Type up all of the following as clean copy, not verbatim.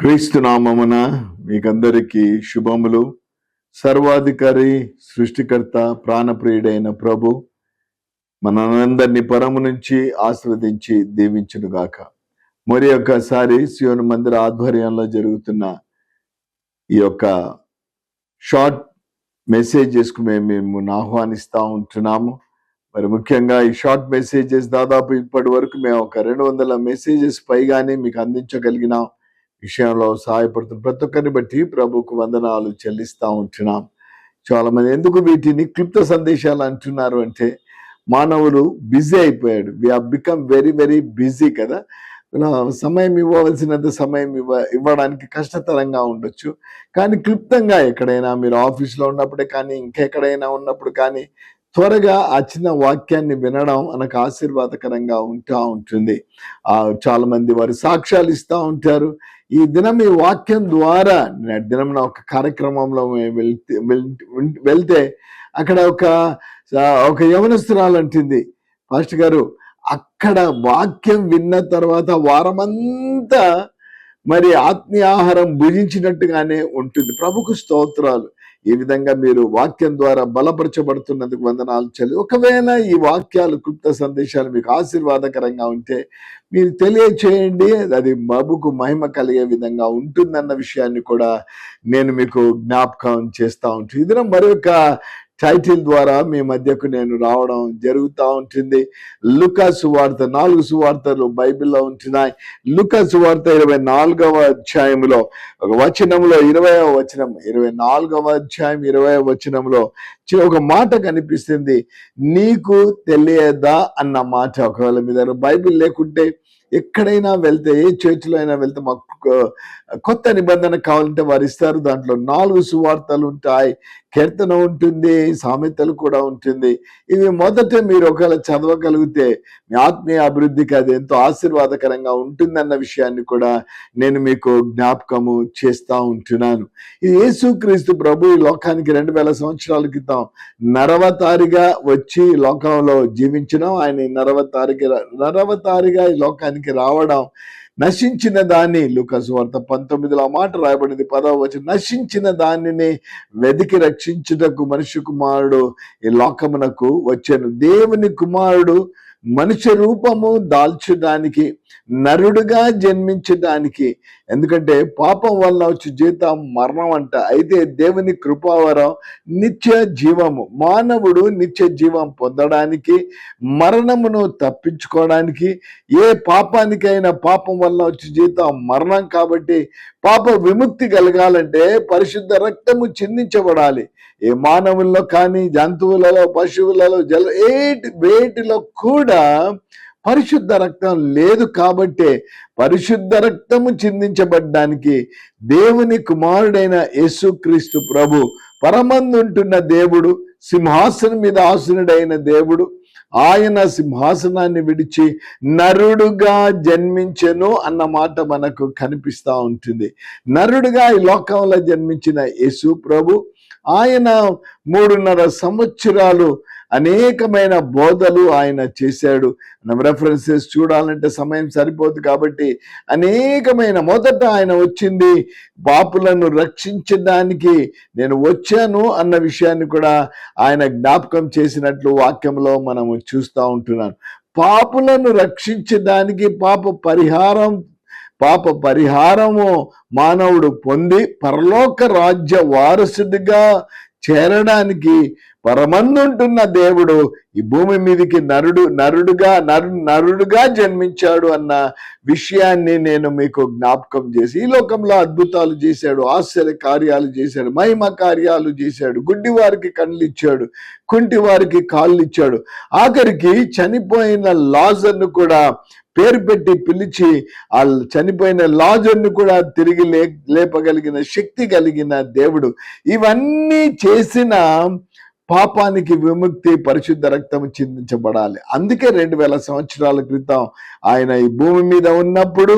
క్రీస్తు నామమున మీకందరికీ శుభములు. సర్వాధికారి, సృష్టికర్త, ప్రాణప్రియుడైన ప్రభు మనందరినీ పరము నుంచి ఆశీర్వదించి దీవించునుగాక. మరి ఒక్కసారి సియోను మందిర ఆధ్వర్యంలో జరుగుతున్న ఈ యొక్క షార్ట్ మెసేజెస్కు మేము ఆహ్వానిస్తూ ఉంటున్నాము. మరి ముఖ్యంగా ఈ షార్ట్ మెసేజెస్ దాదాపు ఇప్పటి వరకు మేము ఒక 200 మెసేజెస్ పైగానే మీకు అందించగలిగినాం. విషయంలో సహాయపడుతున్న ప్రతి ఒక్కరిని బట్టి ప్రభుకు వందనాలు చెల్లిస్తూ ఉంటున్నాం. చాలా మంది ఎందుకు వీటిని క్లుప్త సందేశాలు అంటున్నారు అంటే, మానవులు బిజీ అయిపోయాడు. We have become very very busy కదా. సమయం ఇవ్వవలసినంత సమయం ఇవ్వడానికి కష్టతరంగా ఉండొచ్చు. కానీ క్లుప్తంగా ఎక్కడైనా మీరు ఆఫీస్లో ఉన్నప్పుడే కానీ ఇంకెక్కడైనా ఉన్నప్పుడు కానీ త్వరగా ఆ చిన్న వాక్యాన్ని వినడం మనకు ఆశీర్వాదకరంగా ఉంటుంది. చాలా మంది వారి సాక్ష్యాలు ఇస్తూ ఉంటారు. ఈ దినం ఈ వాక్యం ద్వారా దినం ఒక కార్యక్రమంలో వెళ్తే అక్కడ ఒక యవనస్తురాలు అంటుంది, పాస్టర్ గారు అక్కడ వాక్యం విన్న తర్వాత వారమంతా మరి ఆత్మీయ ఆహారం భుజించినట్టుగానే ఉంటుంది. ప్రభుకు స్తోత్రాలు. ఈ విధంగా మీరు వాక్యం ద్వారా బలపరచబడుతున్నందుకు వందనాలు చెల్లి. ఒకవేళ ఈ వాక్యాలు క్లుప్త సందేశాలు మీకు ఆశీర్వాదకరంగా ఉంటే మీరు తెలియచేయండి. అది ప్రభుకు మహిమ కలిగే విధంగా ఉంటుందన్న విషయాన్ని కూడా నేను మీకు జ్ఞాపకం చేస్తూ ఉంటాను. ఇది మరొక టైటిల్ ద్వారా మీ మధ్యకు నేను రావడం జరుగుతూ ఉంటుంది. లూకా సువార్త, 4 సువార్తలు బైబిల్లో ఉంటున్నాయి. లూకా సువార్త 24వ అధ్యాయంలో ఒక వచనంలో 20వ వచనం, 24వ అధ్యాయం 20వ వచనంలో ఒక మాట కనిపిస్తుంది, నీకు తెలియదా అన్న మాట. ఒకవేళ మీ దగ్గర బైబిల్ లేకుంటే ఎక్కడైనా వెళ్తే, ఏ చర్చిలో అయినా వెళ్తే మాకు కొత్త నిబంధన కావాలంటే వారు ఇస్తారు. దాంట్లో 4 సువార్తలు ఉంటాయి, కీర్తన ఉంటుంది, సామెతలు కూడా ఉంటుంది. ఇవి మొదట మీరు ఒకవేళ చదవగలిగితే మీ ఆత్మీయ అభివృద్ధికి అది ఎంతో ఆశీర్వాదకరంగా ఉంటుందన్న విషయాన్ని కూడా నేను మీకు జ్ఞాపకము చేస్తూ ఉంటున్నాను. ఇది యేసుక్రీస్తు ప్రభు ఈ లోకానికి 2000 సంవత్సరాల క్రితం నరవతారిగా వచ్చి లోకంలో జీవించడం, ఆయన నరవతారిగా ఈ లోకానికి రావడం, నశించిన దాన్ని, లూకా సువార్త 19లో మాట రాయబడింది 10వ వచనం, నశించిన దానిని వెదికి రక్షించుటకు మనిషి కుమారుడు ఈ లోకమునకు వచ్చాను. దేవుని కుమారుడు మనుష్య రూపము దాల్చడానికి, నరుడుగా జన్మించడానికి. ఎందుకంటే పాపం వల్ల వచ్చి జీతం మరణం అంట. అయితే దేవుని కృపావరం నిత్య జీవము. మానవుడు నిత్య జీవం పొందడానికి, మరణమును తప్పించుకోవడానికి, ఏ పాపానికైనా పాపం వల్ల వచ్చి జీతం మరణం కాబట్టి పాప విముక్తి కలగాలంటే పరిశుద్ధ రక్తము చిందించబడాలి. ఏ మానవుల్లో కానీ, జంతువులలో, పశువులలో, వేటిలో కూడా పరిశుద్ధ రక్తం లేదు. కాబట్టి పరిశుద్ధ రక్తము చిందించబడ్డానికి దేవుని కుమారుడైన యేసుక్రీస్తు ప్రభు, పరమందుంటున్న దేవుడు, సింహాసనం మీద ఆసీనుడైన దేవుడు, ఆయన సింహాసనాన్ని విడిచి నరుడుగా జన్మించెను అన్న మాట మనకు కనిపిస్తూ ఉంటుంది. నరుడుగా ఈ లోకంలో జన్మించిన యేసు ప్రభు, ఆయన 3.5 సంవత్సరాలు అనేకమైన బోధలు ఆయన చేశాడు. మనం రెఫరెన్సెస్ చూడాలంటే సమయం సరిపోదు కాబట్టి అనేకమైన, మొదట ఆయన వచ్చింది పాపులను రక్షించడానికి నేను వచ్చాను అన్న విషయాన్ని కూడా ఆయన జ్ఞాపకం చేసినట్లు వాక్యంలో మనము చూస్తూ ఉంటున్నాం. పాపులను రక్షించడానికి పాప పరిహారము మానవుడు పొంది పరలోక రాజ్య వారసుడిగా చేరడానికి పరమందుంటున్న దేవుడు ఈ భూమి మీదకి నరుడుగా జన్మించాడు అన్న విషయాన్ని నేను మీకు జ్ఞాపకం చేసి, ఈ లోకంలో అద్భుతాలు చేశాడు, ఆశ్చర్య కార్యాలు చేశాడు, మహిమ కార్యాలు చేశాడు, గుడ్డి వారికి కళ్ళు ఇచ్చాడు, కుంటి వారికి కాళ్ళు ఇచ్చాడు, ఆఖరికి చనిపోయిన లాజర్ను కూడా పేరు పెట్టి పిలిచి ఆ చనిపోయిన లాజర్ను కూడా తిరిగి లేపగలిగిన శక్తి కలిగిన దేవుడు. ఇవన్నీ చేసిన పాపానికి విముక్తి పరిశుద్ధ రక్తం చిందించబడాలి. అందుకే 2000 సంవత్సరాల క్రితం ఆయన ఈ భూమి మీద ఉన్నప్పుడు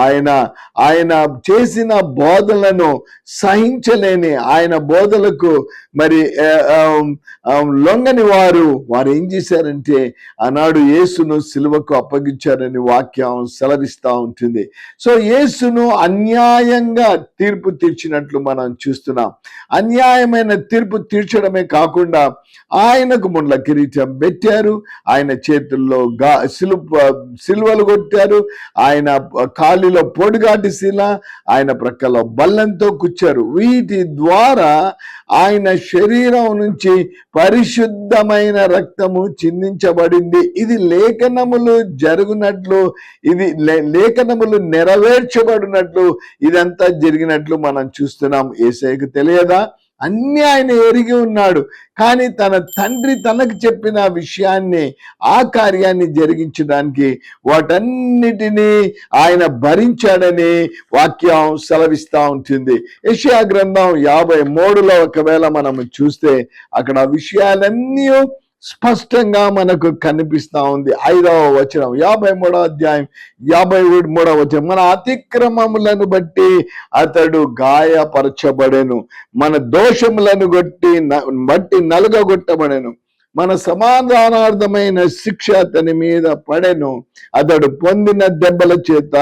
ఆయన చేసిన బోధలను సహించలేని, ఆయన బోధలకు మరి లొంగని వారు ఏం చేశారంటే ఆనాడు యేసును సిలువకు అప్పగించారని వాక్యం సెలవిస్తూ ఉంటుంది. సో యేసును అన్యాయంగా తీర్పు తీర్చినట్లు మనం చూస్తున్నాం. అన్యాయమైన తీర్పు తీర్చడమే కాకుండా ఆయనకు ముండ్ల కిరీటం పెట్టారు, ఆయన చేతుల్లో సిలువలు కొట్టారు, ఆయన కాలిలో పొడిగాటి శిల, ఆయన ప్రక్కలో బల్లంతో కూర్చారు. వీటి ద్వారా ఆయన శరీరం నుంచి పరిశుద్ధమైన రక్తము చిందించబడింది. ఇది లేఖనములు జరుగునట్లు, ఇది లేఖనములు నెరవేర్చబడినట్లు ఇదంతా జరిగినట్లు మనం చూస్తున్నాం. యేసయ్యకు తెలియదా? అన్ని ఆయన ఎరిగి ఉన్నాడు. కానీ తన తండ్రి తనకు చెప్పిన విషయాన్ని, ఆ కార్యాన్ని జరిగించడానికి వాటన్నిటినీ ఆయన భరించాడని వాక్యం సెలవిస్తూ ఉంటుంది. యెషయా గ్రంథం 53లో ఒకవేళ మనం చూస్తే అక్కడ విషయాలన్నీ స్పష్టంగా మనకు కనిపిస్తా ఉంది. 5వ వచనం, 53వ అధ్యాయం 53వ వచనం, మన అతిక్రమములను బట్టి అతడు గాయపరచబడెను, మన దోషములను బట్టి నలుగగొట్టబడెను, మన సమాధానార్థమైన శిక్ష అతని మీద పడెను, అతడు పొందిన దెబ్బల చేత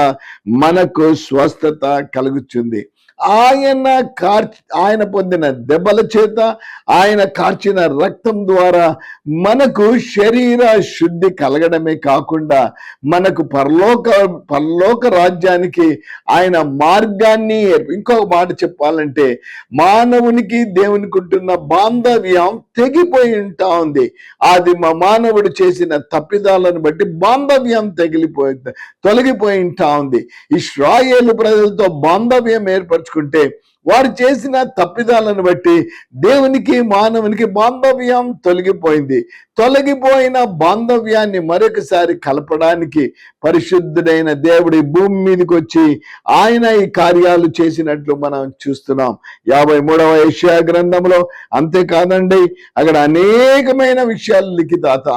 మనకు స్వస్థత కలుగుతుంది. ఆయన పొందిన దెబ్బల చేత, ఆయన కార్చిన రక్తం ద్వారా మనకు శరీర శుద్ధి కలగడమే కాకుండా మనకు పరలోక రాజ్యానికి ఆయన మార్గాన్ని, ఇంకొక మాట చెప్పాలంటే మానవునికి దేవునికి ఉంటున్న బాంధవ్యం తెగిపోయి ఉంటా ఉంది. అది మానవుడు చేసిన తప్పిదాలను బట్టి బాంధవ్యం తొలగిపోయి ఉంటా ఉంది. ఇశ్రాయేలు ప్రజలతో బాంధవ్యం ఏర్పరచుకుంటే వారు చేసిన తప్పిదాలను బట్టి దేవునికి మానవునికి బాంధవ్యం తొలగిపోయింది. తొలగిపోయిన బాంధవ్యాన్ని మరొకసారి కలపడానికి పరిశుద్ధుడైన దేవుడి భూమి మీదకి వచ్చి ఆయన ఈ కార్యాలు చేసినట్లు మనం చూస్తున్నాం 53వ యెషయా గ్రంథంలో. అంతేకాదండి, అక్కడ అనేకమైన విషయాలు లిఖితాత.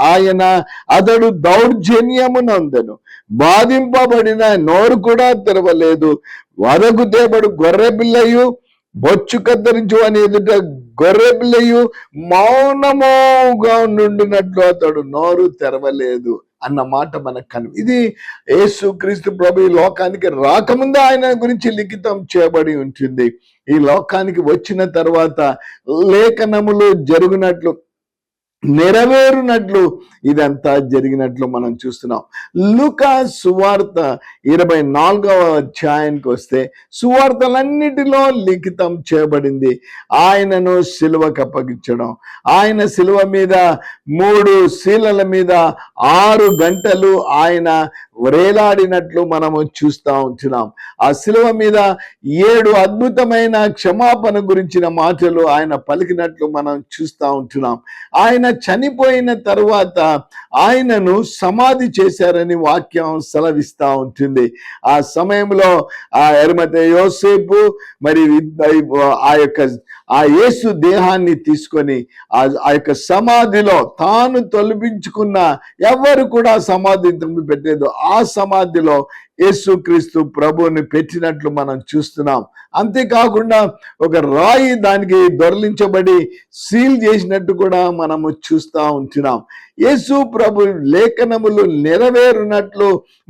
అతడు దౌర్జన్యమునందెను, బాధింపబడిన నోరు కూడా తెరవలేదు, వదకు తేబడు గొర్రె పిల్లయు బొచ్చు కత్తిరించు అని ఎదుట గొర్రె పిల్లయు మౌనముగా నుండినట్లు అతడు నోరు తెరవలేదు అన్న మాట మనకు ఇది యేసుక్రీస్తు ప్రభు ఈ లోకానికి రాకముందే ఆయన గురించి లిఖితం చేయబడి ఉంటుంది. ఈ లోకానికి వచ్చిన తర్వాత లేఖనములు జరుగునట్లు, నెరవేరునట్లు ఇదంతా జరిగినట్లు మనం చూస్తున్నాం. లూకా సువార్త 24వ అధ్యాయానికి వస్తే సువార్తలన్నిటిలో లిఖితం చేయబడింది ఆయనను సిలువకు అప్పగించడం. ఆయన సిలువ మీద 3 శీలల మీద 6 గంటలు ఆయన వేలాడినట్లు మనము చూస్తూ ఉంటున్నాం. ఆ సిలువ మీద 7 అద్భుతమైన క్షమాపణ గురించిన మాటలు ఆయన పలికినట్లు మనం చూస్తూ ఉంటున్నాం. ఆయన చనిపోయిన తరువాత ఆయనను సమాధి చేశారని వాక్యం సెలవిస్తూ ఉంటుంది. ఆ సమయంలో ఆ అరిమతయి యోసేపు మరి ఆ యేసు దేహాన్ని తీసుకొని ఆ యొక్క సమాధిలో తాను తొలగించుకున్న, ఎవరు కూడా సమాధి పెట్టలేదు, ఆ సమాధిలో యేసుక్రీస్తు ప్రభువుని పెట్టినట్లు మనం చూస్తున్నాం. అంతేకాకుండా ఒక రాయి దానికి దొరలించబడి సీల్ చేసినట్టు కూడా మనము చూస్తూ ఉంటున్నాం. యేసు ప్రభు లేఖనములు నెరవేరునట్లు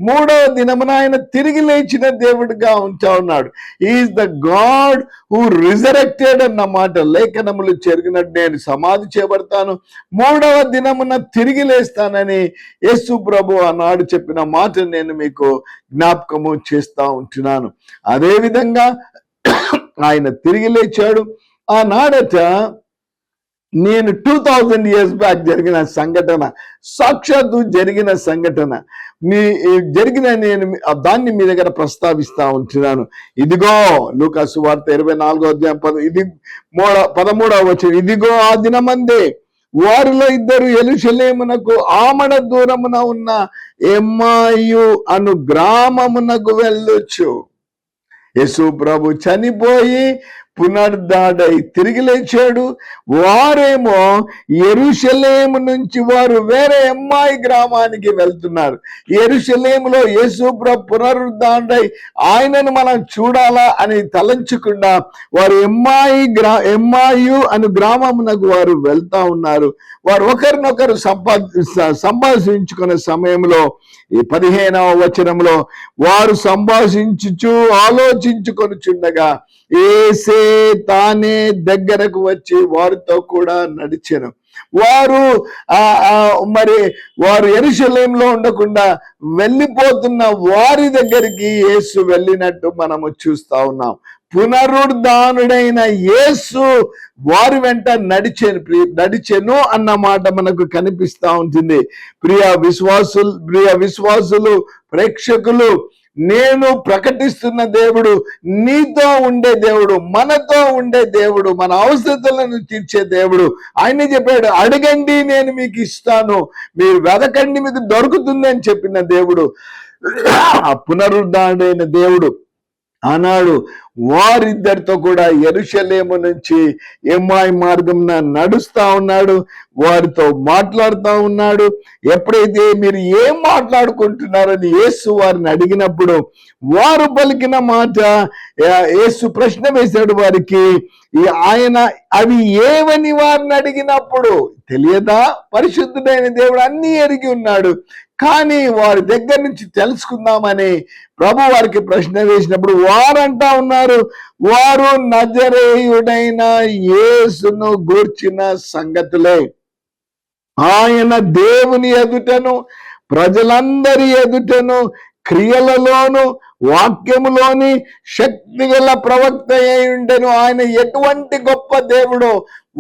3వ దినమున ఆయన తిరిగి లేచిన దేవుడిగా ఉంటా ఉన్నాడు. Is the God who resurrected అన్నమాట. లేఖనములు జరిగినట్టు నేను సమాధి చేయబడతాను, 3వ దినమున తిరిగి లేస్తానని యేసు ప్రభు ఆనాడు చెప్పిన మాట నేను మీకు జ్ఞాపకము చేస్తా ఉంటున్నాను. అదేవిధంగా ఆయన తిరిగి లేచాడు. ఆనాడట నేను 2000 years బ్యాక్ జరిగిన సంఘటన, సాక్షాత్తు జరిగిన సంఘటన నేను దాన్ని మీ దగ్గర ప్రస్తావిస్తా ఉంటున్నాను. ఇదిగో లూకా సువార్త 24వ అధ్యాయం 13వ వచనం, ఇదిగో ఆ దినమందే వారిలో 2 యెరూషలేమునకు ఆమడ దూరమున ఉన్న ఎమ్మాయు అను గ్రామమునకు వెళ్ళొచ్చు. యేసు ప్రభు చనిపోయి పునరుద్ధాడై తిరిగి లేచాడు. వారేమో యెరూషలేము నుంచి వారు వేరే ఎమ్మాయి గ్రామానికి వెళ్తున్నారు. యెరూషలేములో యేసు ప్రభు పునరుద్ధాడై ఆయనను మనం చూడాలా అని తలంచకుండా వారు ఎమ్మాయు అను గ్రామమునకు వారు వెళ్తా ఉన్నారు. వారు ఒకరినొకరు సంభాషించుకునే సమయంలో ఈ 15వ వచనంలో వారు సంభాషించుచు ఆలోచించుకొనుచుండగా యేసే తానే దగ్గరకు వచ్చి వారితో కూడా నడిచెను. వారు యెరూషలేములో ఉండకుండా వెళ్ళిపోతున్న వారి దగ్గరికి యేసు వెళ్ళినట్టు మనము చూస్తా ఉన్నాం. పునరుద్ధానుడైన యేసు వారి వెంట నడిచెను అన్న మాట మనకు కనిపిస్తా ఉంటుంది. ప్రియ విశ్వాసులు ప్రేక్షకులు, నేను ప్రకటిస్తున్న దేవుడు నీతో ఉండే దేవుడు, మనతో ఉండే దేవుడు, మన అవసరతలను తీర్చే దేవుడు. ఆయన చెప్పాడు, అడగండి నేను మీకు ఇస్తాను, మీరు వెదకండి మీకు దొరుకుతుంది అని చెప్పిన దేవుడు. ఆ పునరుద్ధానుడైన దేవుడు ఆనాడు వారిద్దరితో కూడా యెరూషలేము నుంచి ఎమ్మాయి మార్గంన నడుస్తా ఉన్నాడు, వారితో మాట్లాడుతూ ఉన్నాడు. ఎప్పుడైతే మీరు ఏం మాట్లాడుకుంటున్నారని యేసు వారిని అడిగినప్పుడు వారు పలికిన మాట, యేసు ప్రశ్న వేశాడు వారికి. ఆయన అవి ఏవని వారిని అడిగినప్పుడు తెలియదా? పరిశుద్ధుడైన దేవుడు అన్ని ఎరిగి ఉన్నాడు. కానీ వారి దగ్గర నుంచి తెలుసుకుందామని ప్రభు వారికి ప్రశ్న వేసినప్పుడు వారంటా ఉన్నారు, వారు నజరేయుడైన యేసును గూర్చిన సంగతులే. ఆయన దేవుని ఎదుటను ప్రజలందరి ఎదుటను క్రియలలోను వాక్యములోని శక్తిగల ప్రవక్త అయి ఉండెను. ఆయన ఎటువంటి గొప్ప దేవుడో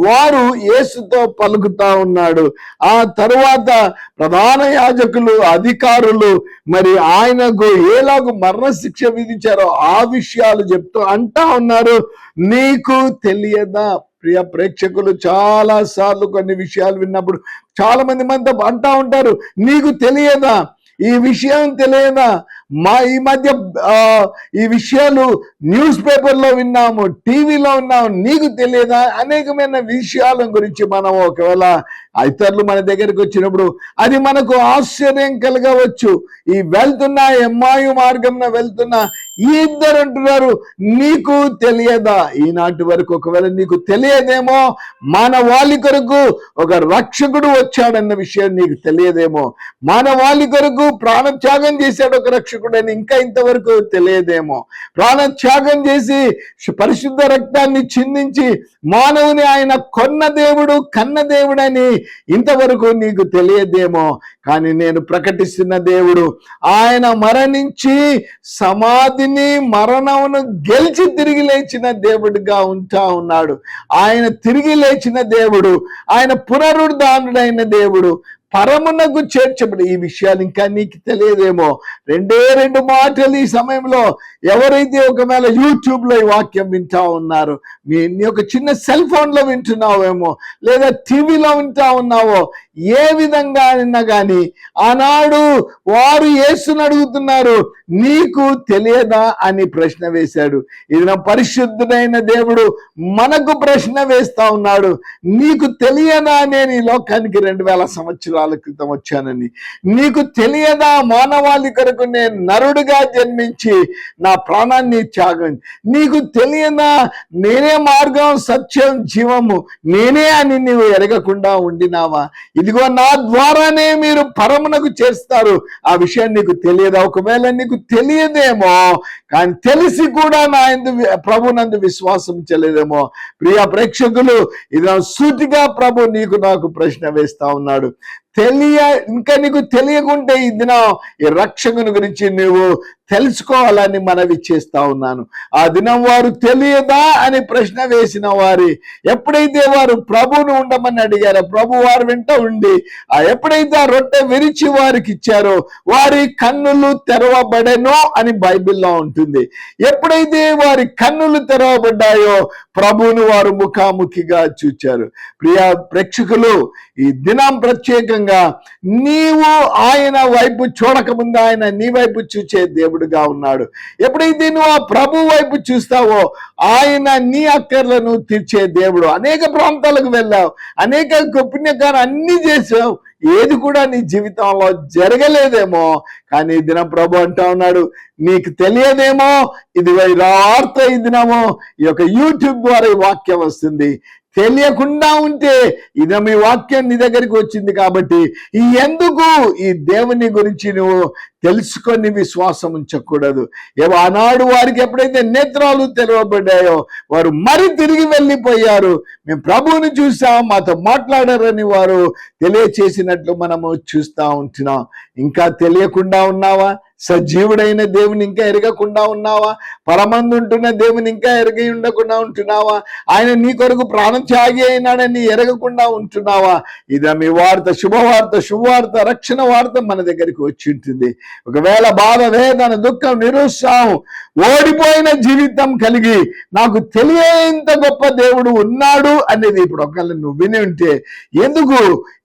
వారు యేసుతో పలుకుతా ఉన్నాడు. ఆ తరువాత ప్రధాన యాజకులు, అధికారులు మరి ఆయనకు ఎలాగూ మరణశిక్ష విధించారో ఆ విషయాలు చెప్తూ అంటా ఉన్నారు, నీకు తెలియదా? ప్రియ ప్రేక్షకులు, చాలా సార్లు కొన్ని విషయాలు విన్నప్పుడు చాలా మంది అంటా ఉంటారు, నీకు తెలియదా, ఈ విషయం తెలియదా? ఈ మధ్య ఈ విషయాలు న్యూస్ పేపర్లో విన్నాము, టీవీలో విన్నాము, నీకు తెలియదా? అనేకమైన విషయాల గురించి మనం ఒకవేళ ఇతరులు మన దగ్గరికి వచ్చినప్పుడు అది మనకు ఆశ్చర్యం కలగవచ్చు. ఈ వెళ్తున్న ఎమ్మాయి మార్గంలో వెళ్తున్న ఈ ఇద్దరు అంటున్నారు, నీకు తెలియదా? ఈనాటి వరకు ఒకవేళ నీకు తెలియదేమో, మానవాళి కొరకు ఒక రక్షకుడు వచ్చాడన్న విషయం నీకు తెలియదేమో, మానవాళి కొరకు ప్రాణత్యాగం చేశాడు ఒక రక్షకుడు అని ఇంకా ఇంతవరకు తెలియదేమో, ప్రాణత్యాగం చేసి పరిశుద్ధ రక్తాన్ని చిందించి మానవుని ఆయన కొన్న దేవుడు, కన్న దేవుడని ఇంతవరకు నీకు తెలియదేమో. కానీ నేను ప్రకటిస్తున్న దేవుడు ఆయన మరణించి సమాధిని మరణమును గెలిచి తిరిగి లేచిన దేవుడిగా ఉంటా ఉన్నాడు. ఆయన తిరిగి లేచిన దేవుడు, ఆయన పునరుద్ధానుడైన దేవుడు, పరమునకు చేర్చబడి. ఈ విషయాలు ఇంకా నీకు తెలియదేమో. రెండు మాటలు ఈ సమయంలో ఎవరైతే ఒకవేళ యూట్యూబ్ లో ఈ వాక్యం వింటా ఉన్నారు, నీ ఒక చిన్న సెల్ ఫోన్ లో వింటున్నావేమో, లేదా టీవీలో వింటా ఉన్నావో, ఏ విధంగా అయినా కానీ ఆనాడు వారు యేసుని అడుగుతున్నారు, నీకు తెలియదా అని ప్రశ్న వేశాడు. ఇది నా పరిశుద్ధుడైన దేవుడు మనకు ప్రశ్న వేస్తా ఉన్నాడు, నీకు తెలియదా నేను ఈ లోకానికి 2000 సంవత్సరాల క్రితం వచ్చానని? నీకు తెలియదా మానవాళి కొరకు నేను నరుడుగా జన్మించి నా ప్రాణాన్ని త్యాగం? నీకు తెలియదా నేనే మార్గం, సత్యం, జీవము, నేనే అని నీవు ఎరగకుండా ఉండినావా? ఇదిగో నా ద్వారానే మీరు పరమునకు చేస్తారు. ఆ విషయం నీకు తెలియదా? ఒకవేళ నీకు తెలియదేమో, కానీ తెలిసి కూడా నా ప్రభునందు విశ్వాసం చేయలేదేమో. ప్రియ ప్రేక్షకులు, ఇది సూటిగా ప్రభు నాకు ప్రశ్న వేస్తా ఉన్నాడు. ఇంకా నీకు తెలియకుంటే ఈ దినం ఈ రక్షకుని గురించి నువ్వు తెలుసుకోవాలని మనవి చేస్తా ఉన్నాను. ఆ దినం వారు తెలియదా అని ప్రశ్న వేసిన వారి ఎప్పుడైతే వారు ప్రభువును ఉండమని అడిగారో, ప్రభు వారి వెంట ఉండి ఎప్పుడైతే ఆ రొట్టె విరిచి వారికి ఇచ్చారో వారి కన్నులు తెరవబడెనో అని బైబిల్లో ఉంటుంది. ఎప్పుడైతే వారి కన్నులు తెరవబడ్డాయో ప్రభువును వారు ముఖాముఖిగా చూచారు. ప్రియ ప్రేక్షకులు, ఈ దినం ప్రత్యేకంగా నీవు ఆయన వైపు చూడకముందు ఆయన నీ వైపు చూచే దేవుడు దేవుడుగా ఉన్నాడు. ఎప్పుడైతే నువ్వు ఆ ప్రభు వైపు చూస్తావో ఆయన నీ అక్కర్లను తీర్చే దేవుడు. అనేక ప్రాంతాలకు వెళ్ళావు, అనేక పుణ్యకారం అన్ని చేసావు, ఏది కూడా నీ జీవితంలో జరగలేదేమో, కానీ ఈ దినం ప్రభు అంటా ఉన్నాడు, నీకు తెలియదేమో, ఇది వార్త ఈ దినమో ఈ యొక్క యూట్యూబ్ ద్వారా ఈ వాక్యం వస్తుంది. తెలియకుండా ఉంటే ఇది మీ వాక్యం నీ దగ్గరికి వచ్చింది కాబట్టి ఎందుకు ఈ దేవుని గురించి నువ్వు తెలుసుకొని విశ్వాసం ఉంచకూడదు? ఆనాడు వారికి ఎప్పుడైతే నేత్రాలు తెరవబడ్డాయో వారు మరి తిరిగి వెళ్ళిపోయారు. మేము ప్రభువుని చూసాం, మాతో మాట్లాడారని వారు తెలియచేసినట్లు మనము చూస్తూ ఉంటున్నాం. ఇంకా తెలియకుండా ఉన్నావా? సజీవుడైన దేవుని ఇంకా ఎరగకుండా ఉన్నావా? పరమందుంటున్న దేవుని ఇంకా ఎరగి ఉండకుండా ఉంటున్నావా? ఆయన నీ కొరకు ప్రాణత్యాగి అయినాడని ఎరగకుండా ఉంటున్నావా? ఇది మీ వార్త, శుభవార్త, రక్షణ వార్త మన దగ్గరికి వచ్చి ఉంటుంది. ఒకవేళ బాధ, వేదన, దుఃఖం, నిరుత్సాహం, ఓడిపోయిన జీవితం కలిగి నాకు తెలియంత గొప్ప దేవుడు ఉన్నాడు అనేది ఇప్పుడు ఒకవేళ నువ్వు విని ఉంటే, ఎందుకు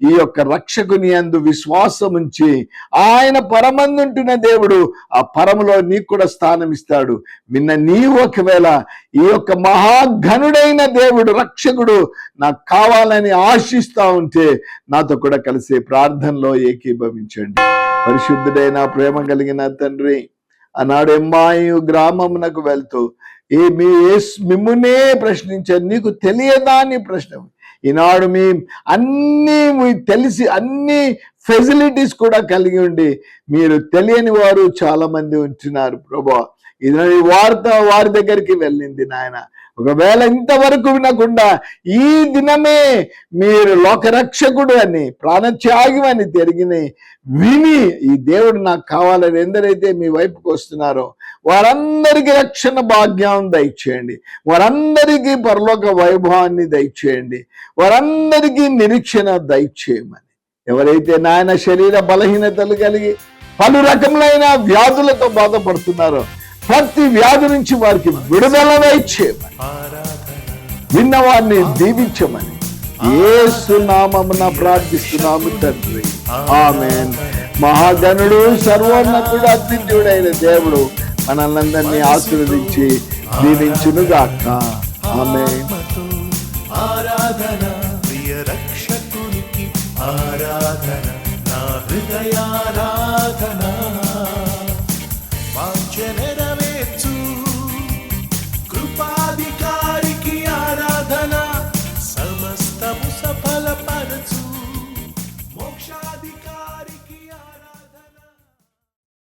ఈ యొక్క రక్షకుని యందు విశ్వాసం ఉంచి ఆయన పరమందుంటున్న దేవుడు ఆ పరములో నీకు కూడా స్థానం ఇస్తాడు. నీవు ఒకవేళ ఈ యొక్క మహాఘనుడైన దేవుడు రక్షకుడు నాకు కావాలని ఆశిస్తా ఉంటే నాతో కూడా కలిసి ప్రార్థనలో ఏకీభవించండి. పరిశుద్ధుడైన ప్రేమ కలిగిన తండ్రి, ఆనాడు ఎమ్మాయి గ్రామమునకు వెళ్తూ మిమ్మునే ప్రశ్నించారు, నీకు తెలియదా అని ప్రశ్న. ఈనాడు అన్నీ తెలిసి అన్ని ఫెసిలిటీస్ కూడా కలిగి ఉండి మీరు తెలియని వారు చాలా మంది ఉంటున్నారు ప్రభువా. ఇది వార్త వారి దగ్గరికి వెళ్ళింది నాయన. ఒకవేళ ఇంతవరకు వినకుండా ఈ దినమే మీరు లోకరక్షకుడు అని, ప్రాణత్యాగి అని విని ఈ దేవుడు నాకు కావాలని ఎందరైతే మీ వైపుకు వస్తున్నారో వారందరికీ రక్షణ భాగ్యం దయచేయండి, వారందరికీ పరలోక వైభవాన్ని దయచేయండి, వారందరికీ నిరీక్షణ దయచేయమని. ఎవరైతే నాయన శరీర బలహీనతలు కలిగి పలు రకములైన వ్యాధులతో బాధపడుతున్నారో ప్రతి వ్యాధి నుంచి వారికి విడుదల దయచేయమని, విన్నవారిని దీవించమని యేసు నామమున ప్రార్థిస్తున్నాము తండ్రి, ఆమేన్. మహాగణుడు, సర్వోన్నతుడు, అద్వితీయుడైన దేవుడు మనల్నందరినీ ఆశీర్వదించి దీవించునుగాక. ఆమేన్. ఆరాధన ప్రియ రక్షకునికి, ఆరాధన నా హృదయారాధన వాంఛనే